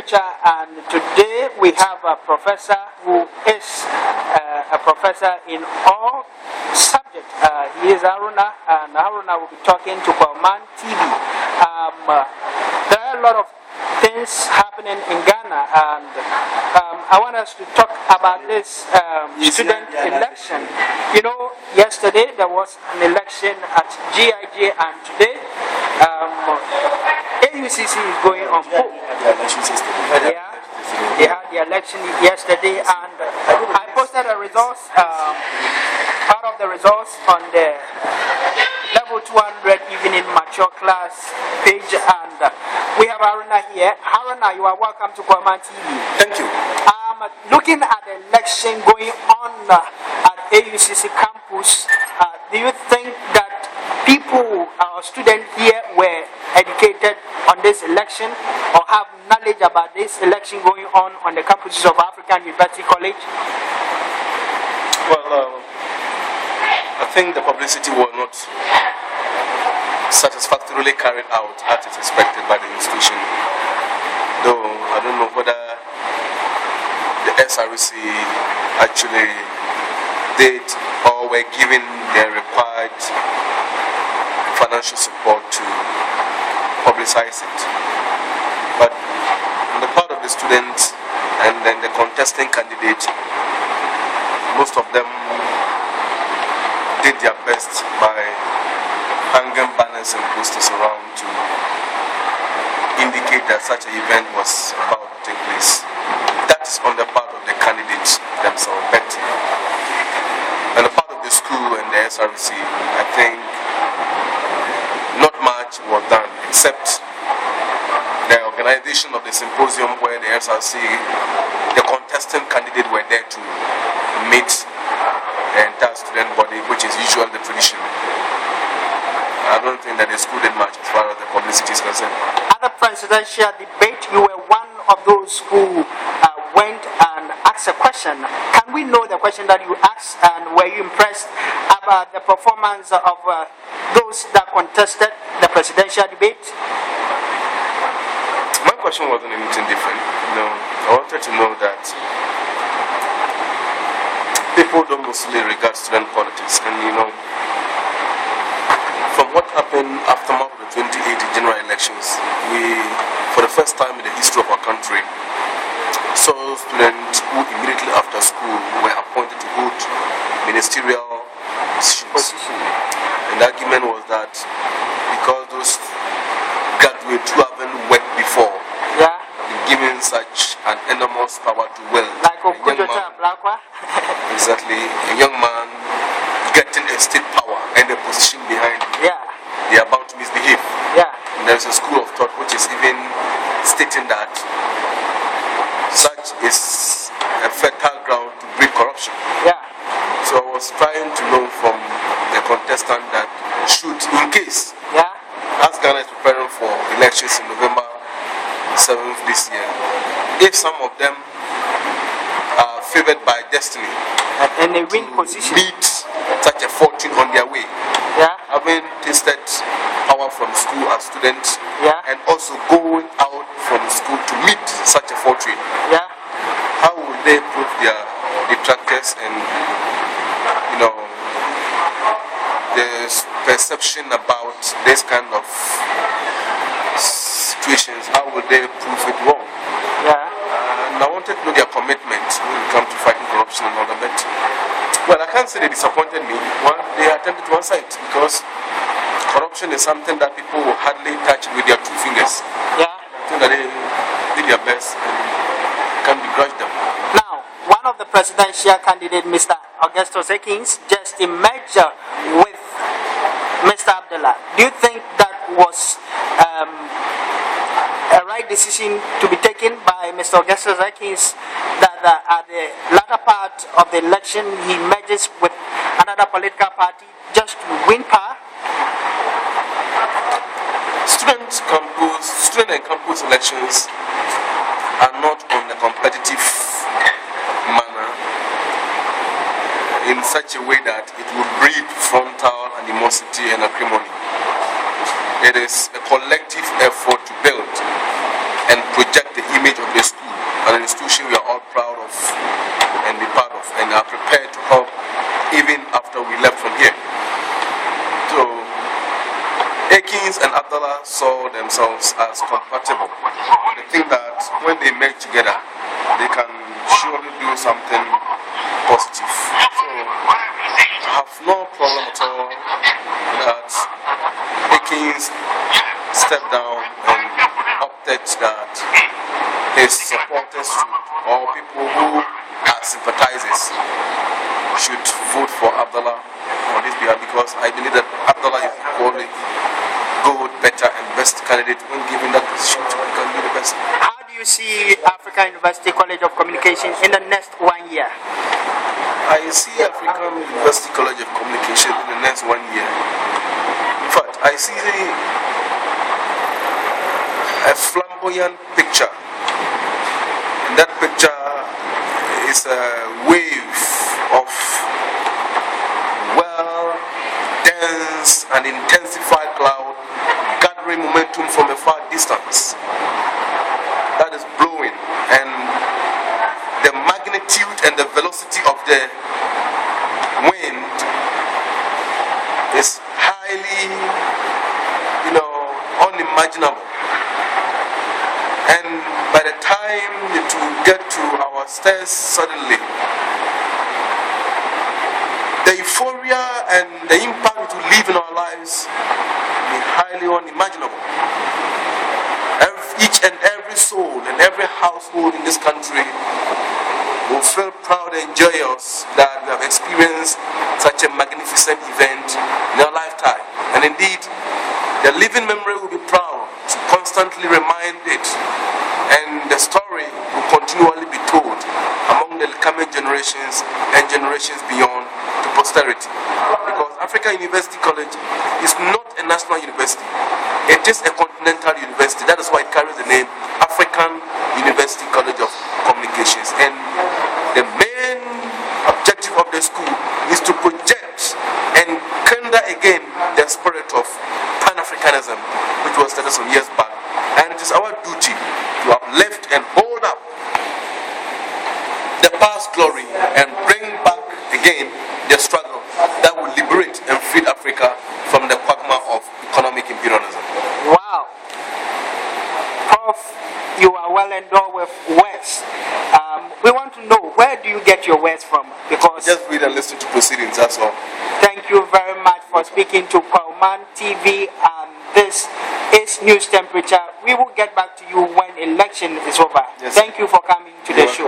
lecture, and today we have a professor who is a professor in all subjects. He is Haruna, and Haruna will be talking to Kwalman TV. There are a lot of things happening in Ghana, and I want us to talk about this student election. You know, yesterday there was an election at GIJ, and today AUCC is going on poll. Yeah, they had the election yesterday, and I posted the results, part of the results on the level 200 evening mature class page, and we have Haruna here. Haruna, you are welcome to Kwalman TV. Thank you. Looking at the election going on at AUCC campus, do you think that people, our students here, were educated on this election or have knowledge about this election going on the campuses of African University College? Well, I think the publicity was not satisfactorily carried out as is expected by the institution. Though I don't know whether the SRC actually did or were given their required financial support to publicize it. But on the part of the students and then the contesting candidate, most of them did their best by hanging banners and posters around to indicate that such an event was about to take place. That is on the part of the candidates themselves. But on the part of the school and the SRC, I think not much was done except the organization of the symposium where the SRC, the contesting candidate, were there to meet the entire student body, which is usually the tradition. I don't think that the school did much as far as the publicity is concerned. At the presidential debate, you were one of those who went and asked a question. Can we know the question that you asked, and were you impressed about the performance of those that contested the presidential debate? My question wasn't anything different. I wanted to know that people don't mostly regard student politics, and from what happened aftermath of the 2018 general elections, we, for the first time in the history of our country, saw students who immediately after school were appointed to hold ministerial positions. And the argument was that because those graduates who haven't worked before have been given such an enormous power to wield. Like exactly, a young man getting a state power and a position behind him. They are bound to misbehave. And there is a school of thought which is even stating that such is a fertile ground to breed corruption. So I was trying to know from the contestant that should, in case, as Ghana is preparing for elections in November 7th this year, if some of them are favored by destiny and they win position, meet such a fortune on their way, having tasted power from school as students, and also going out from school to meet such a fortune, how would they prove their detractors and the perception about this kind of situations? How would they prove it wrong? And I wanted to know their commitment when it comes to fighting corruption and all that. But, well, I can't say they disappointed me. They attempted to one side, because corruption is something that people will hardly touch with their two fingers. I think that they did their best and can't begrudge them. Now, one of the presidential candidates, Mr. Augustus Ekins, just emerged with Mr. Abdullah. Do you think that was a right decision to be taken by Mr. Augustus Ekins, that at the latter part of the election he merges with another political party just to win power? Student and campus elections are not on a competitive manner in such a way that it will breed frontal animosity and acrimony. It is a collective effort to build and project the image of the school, an institution we are all proud of and be part of, and are prepared to help even after we left from here. So Akins and Abdallah saw themselves as compatible. They think that when they merge together, they can surely do something positive. So I have no problem at all that Akins stepped down and opted that his supporters or people who are sympathizers should vote for Abdallah on his behalf, because I believe that Abdallah is equally good, better and best candidate when given that position to become the best. How do you see Africa University College of Communication in the next 1 year? I see African University College of Communication in the next 1 year. In fact, I see a flamboyant picture. And that picture is a wave of well-dense and intensified cloud gathering momentum from a far distance. That is blowing, and the magnitude and the velocity of the wind is highly, unimaginable. And by the time it will get to our stairs suddenly, the euphoria and the impact it will leave in our lives will be highly unimaginable. Each and every soul and every household in this country will feel proud and joyous that we have experienced such a magnificent event in our lifetime. And indeed, the living memory will be proud to constantly remind it, and the story will continually be told among the coming generations and generations beyond to posterity. Because Africa University College is not a national university, it is a continental university. That is why it carries the name African University College of Communications. And the main objective of the school is to project and kindle again the spirit of Pan-Africanism, which was started some years back. And it is our duty to uplift and hold up the past glory and bring back again the struggle that will liberate and free Africa from the quagmire of economic imperialism. Wow. Prof, you are well endowed with words. We want to know, where do you get your words from? Because just read and listen to proceedings, that's all. Thank you very much for speaking to Kwauman TV. This is News Temperature. We will get back to you when election is over. Yes. Thank you for coming to the show.